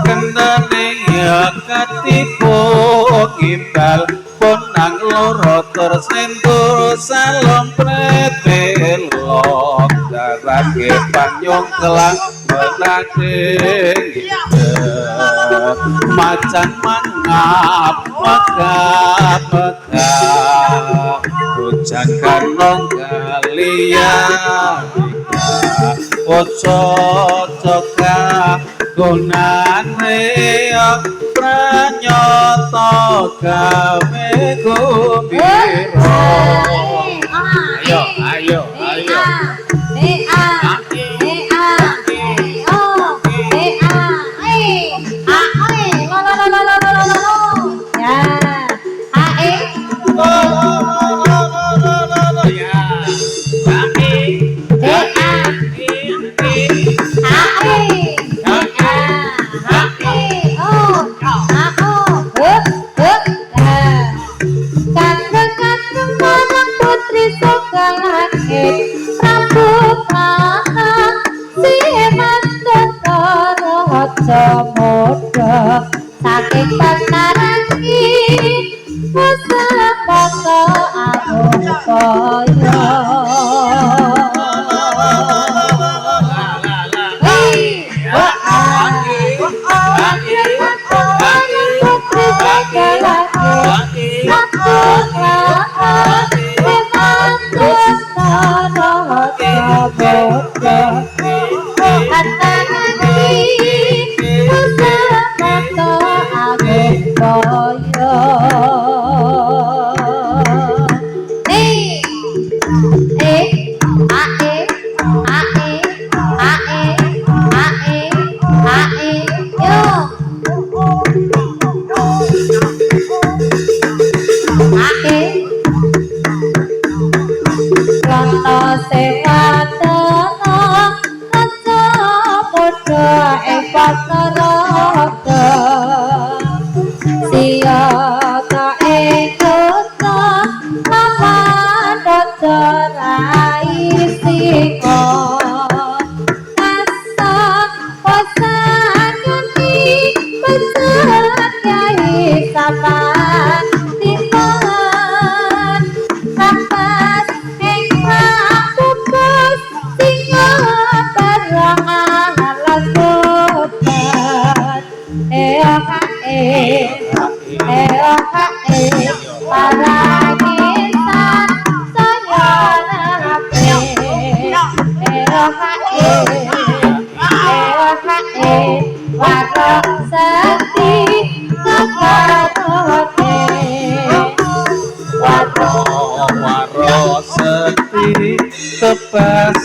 kendane ya katiku gimbal pun nang loro tersentuh salom pretelok darake panyong kelang menadeng macan mangap megap megap hujan kanong kalian ojo coka gunane pranyoto gawe gembira ayo ayo ayo saking panarani pusaka aku kaya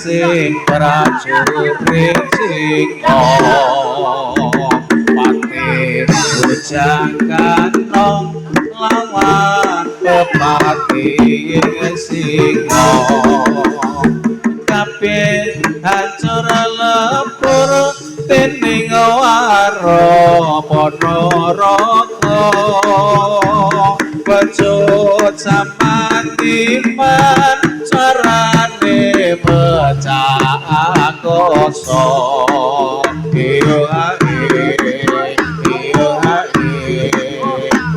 sing prajurit sing pati bujang kanong lawan pepati sing kabeh hancur lebur dening waro ponorogo pecut sampan timan carane pecah kosong iyo ae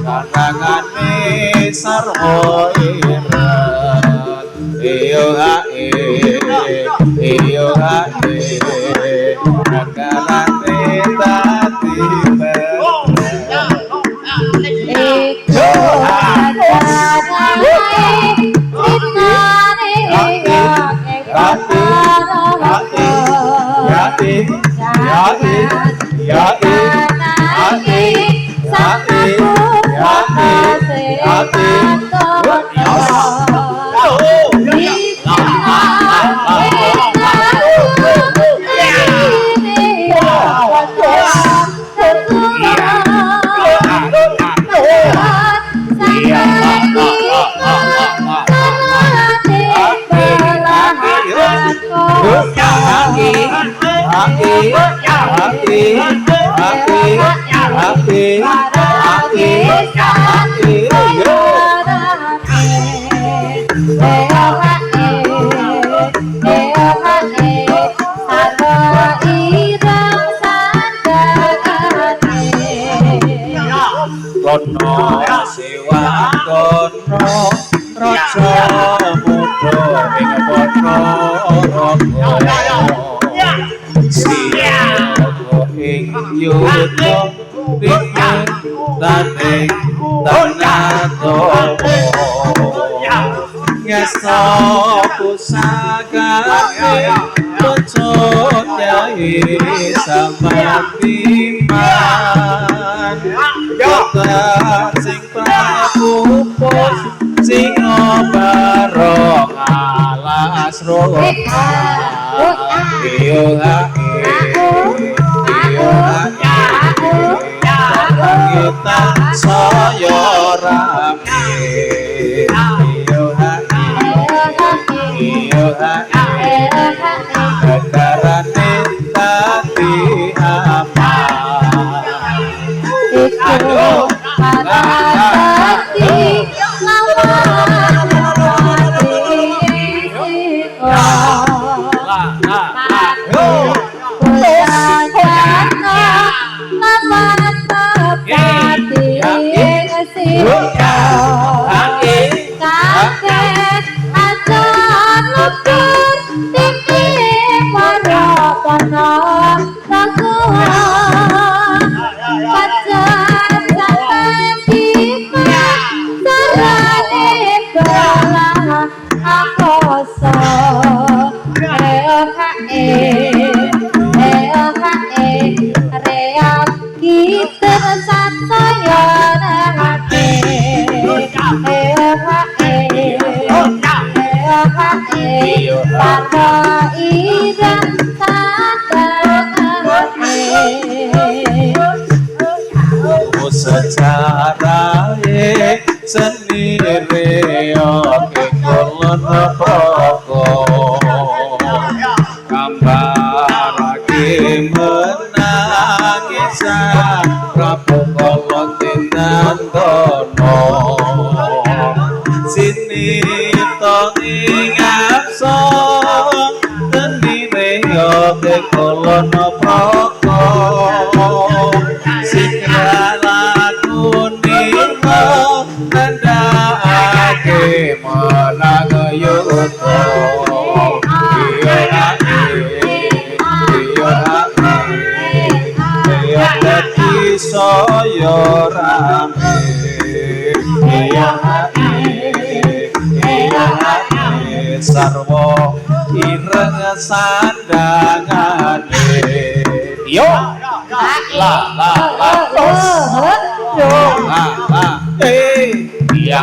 kanangane sarwa irat iyo ae kanangane dadi kono sewa kono raja muda ing padha raga siyaga ing yuda ringin taning tanatawa ngesta pusakane bocot yai samatiman kota sing prapupus sing barong alas roha iyo kita saya rame iyo kekarane tadi apa Iku parati secara seni reok kulon pokok gambar lagi menangis Prabu kolon tindan tono sini to ingat song seni reok kulon pokok nandake menang yuto iya dadi saya rame iya sarwa ireng sandangane yo iya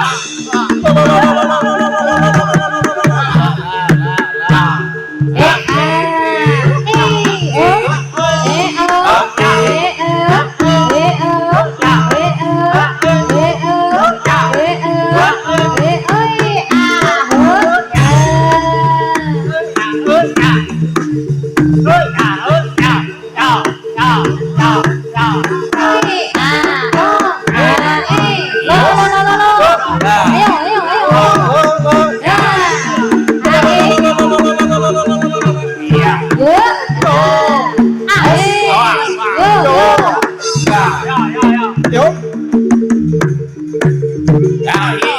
Ayo,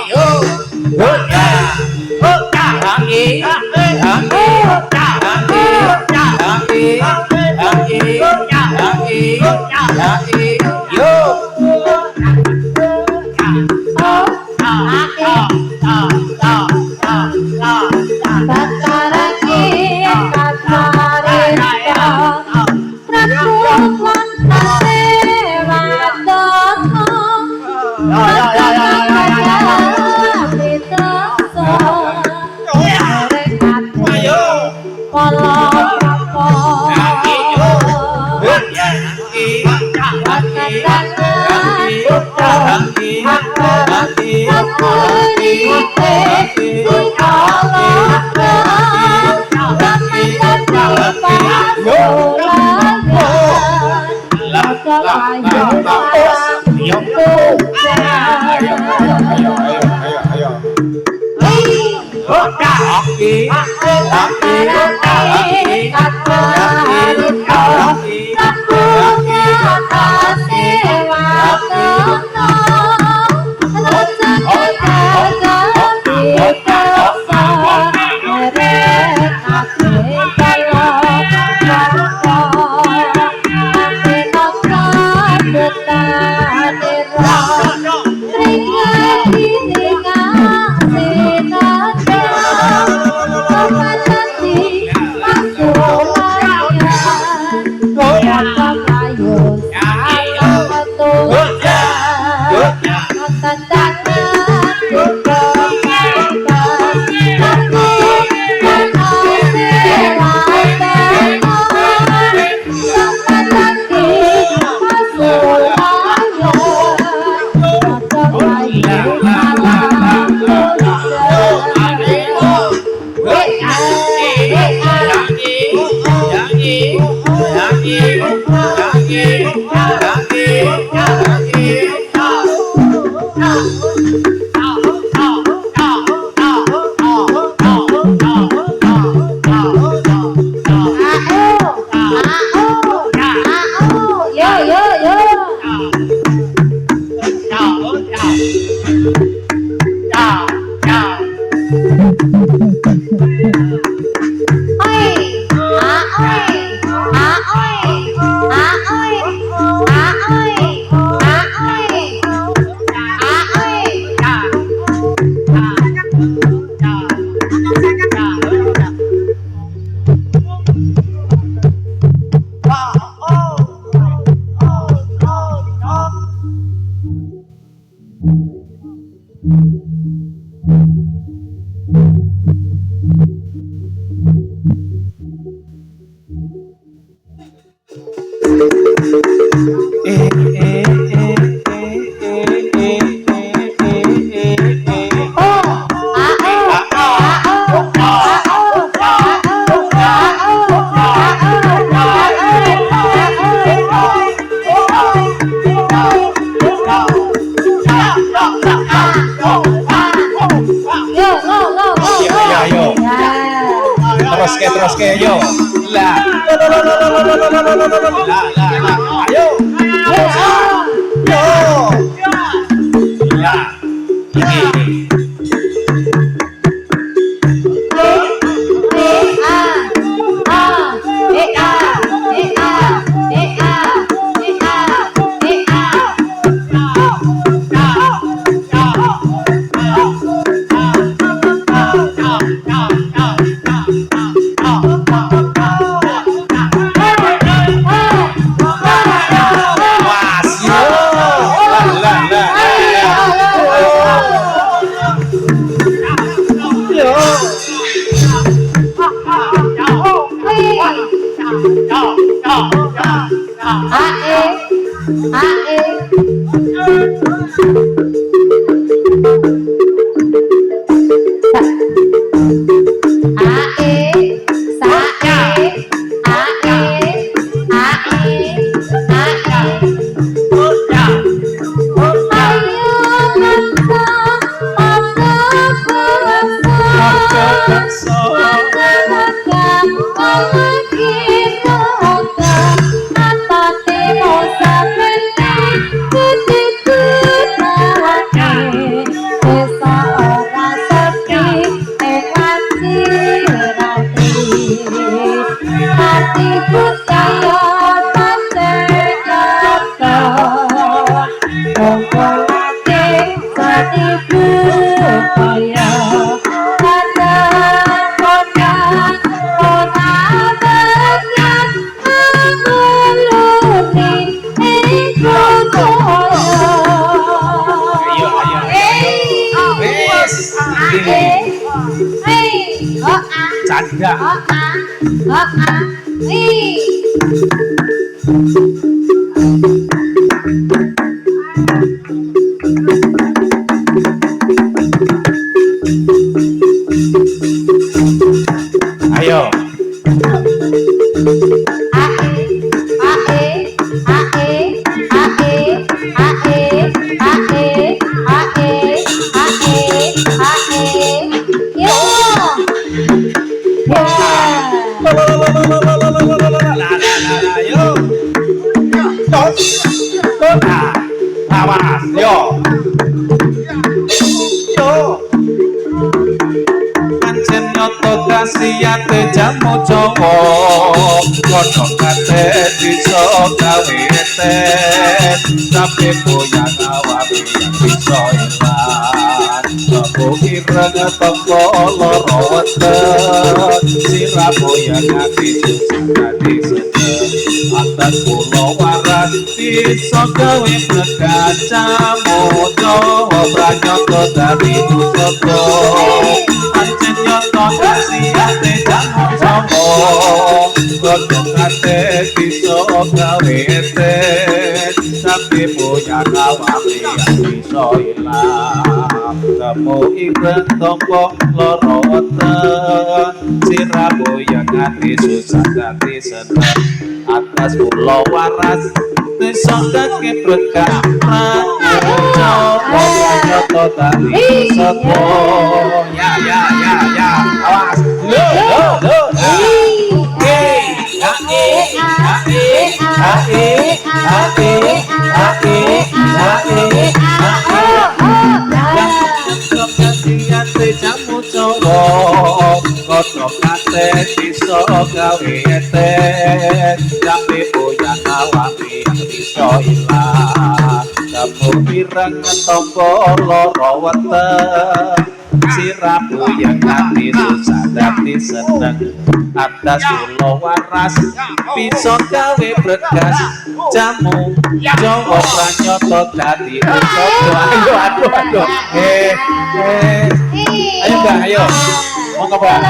Terus ke yo. Lah. Ayo. Yo. Lah. Ini. Canda. Ayo. Awas, yo. Pancen nyoto kasihate jamu Jawa, kodhok kate bisa gawe tes, tapi boyang awake bisa ilang. Aku ireng teko lara weteng, sira boyang ati susah ati seneng. Atas pulau waras bisa gawe berkacamu Jawa pranyoto dari Dusoto pancen nyoto kasihate jamu Jawa kodhok kate bisa gawe tes tapi boyang awake bisa ilang. Temu ireng tompo lara weteng, sira boyang ati susah ati seneng. Atas pulau waras desa kake berkah Jawa nyoto tali soto. Ya awas lo jamu Jawa kodho kate bisa gawe eten tapi boyan awake bisa ilang kamu pirang tangga lara weten siramu yang ati susah dadi seneng atas kula waras bisa gawe berkas jamu Jawa pranyata dadi ayo aduh ayo Mbak ayo monggo Mbak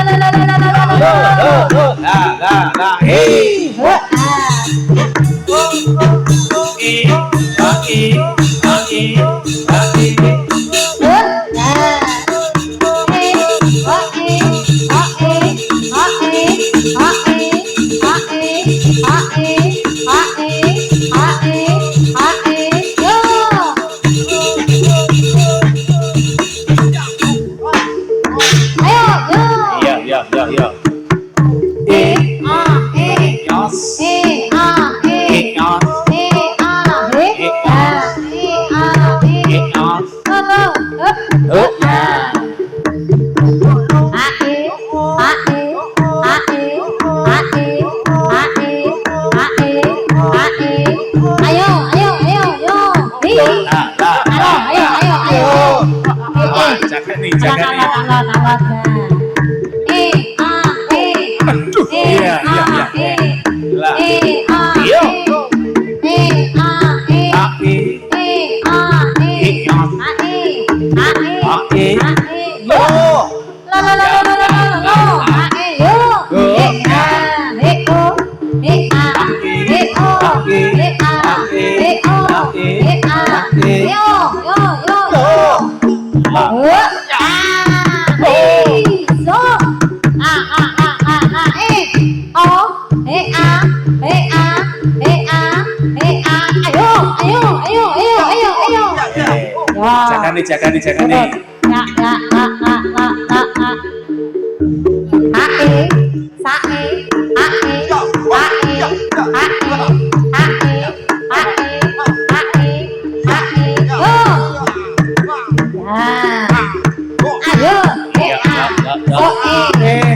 Jaga nih.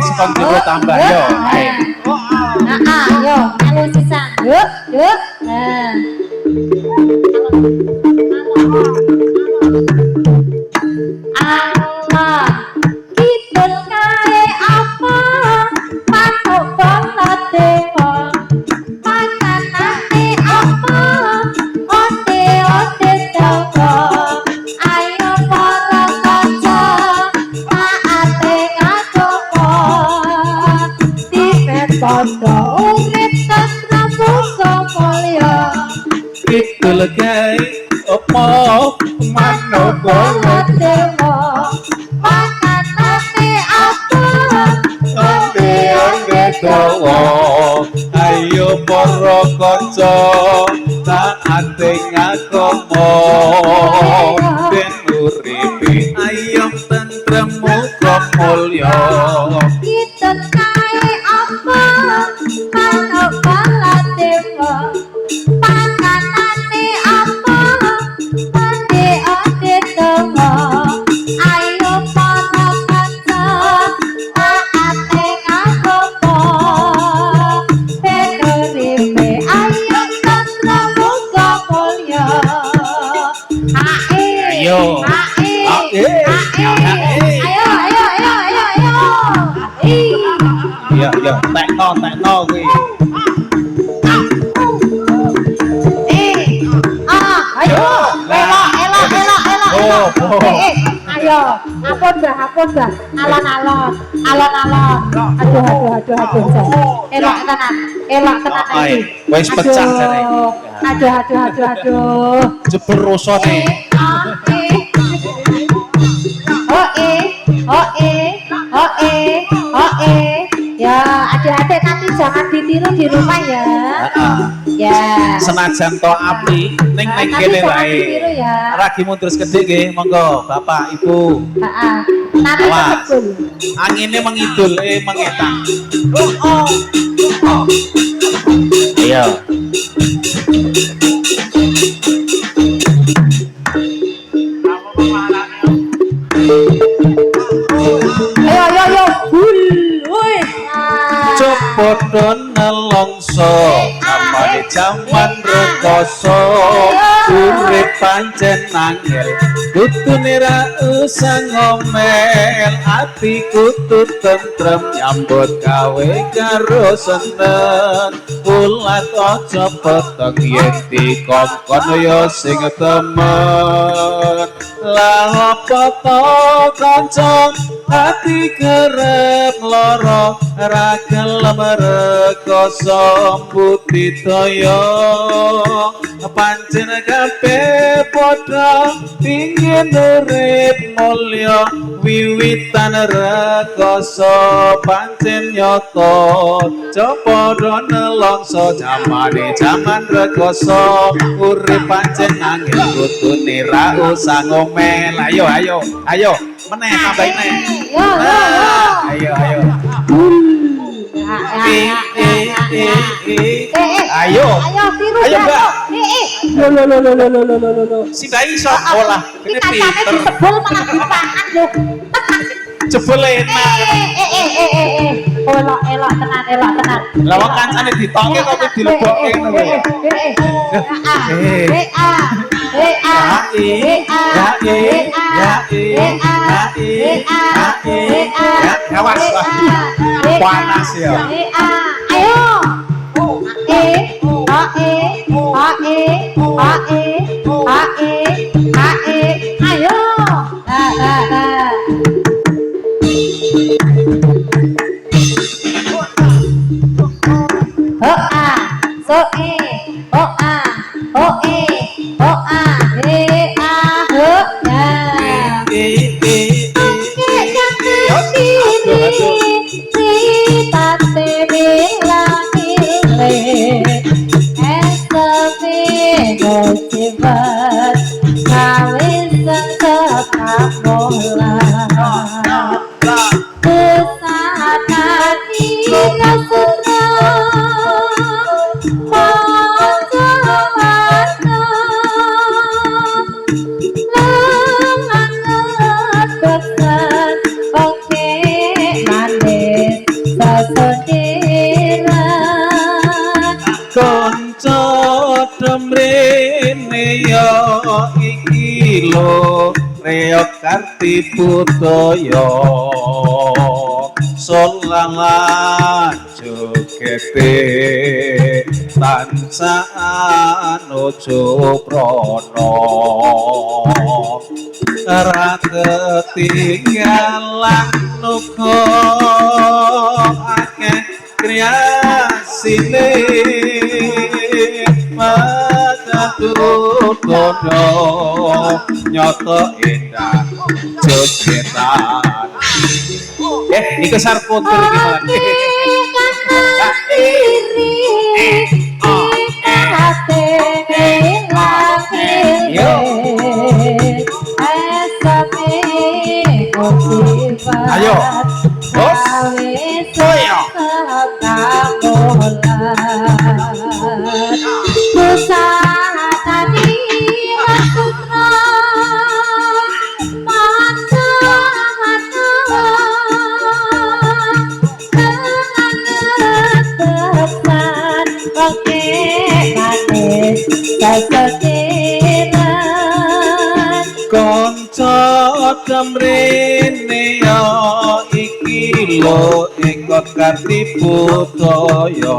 Sekon dulu tambah yo. Ayo, anu sisa. Yuk. Allah kidul kae apa patok banget dewa makanane apa ote dawa ayo para kanca taate ngacopo dipet padha urip tentrem muga mulya Kidul kae apa manut banget dewa makanane apa onde dawa ayo para kanca taate ngakomo ben uripe ayo tentrem muga mulya kita kae apa manuk banget dewa makanane apa onde dawa ayo para kanca taate ngakopo ben uripe ayo tentrem muga mulya Ayo. Iya, tekno kuwi. Ayo, elok. Ayo, apun Mbah. Alon-alon. Aduh. Elok tenan iki. Wis pecah jane. Aduh. Jebul rusone. Ya, adik-adik nanti jangan ditiru di rumah ya. Ya. Senajan to api ning kene wae. Ya. Ragimu terus gedhe nggih, monggo Bapak Ibu. Nanti Awas. betul. Angine mengidul mengetang. Iya. rekoso amane jaman rekoso urip pancen angel kutune ra usah ngomel ati kudu tentrem nyambut gawe karo seneng ulat aja peteng yen dikongkon ya sing temen lah apa to kanca ati kerep loro ra gelem rekoso budidaya pancen kabeh padha pingin urip mulya wiwitan rekoso pancen nyata padha nelongso jamane jaman rekoso urip pancen angel kutune ra usah ngomel ayo meneh tambah meneh ayo ayo mbak si bayi sok olah ini pinter sebel malah dipangan lho jebul enak elok tenan lawang kancane ditoke kok dilebokke ngono awas panas ya ayo Reok karti budaya solalan jogete tansah anuju prana ra ketinggalan nuga akeh kriasine Tukono nyoto indah jogetan iku sarpuntur gimana ayo bos ayo konco damrene yo iki lho ing karti budaya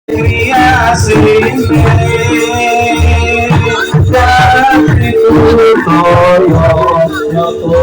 kriasine karti budaya nyoto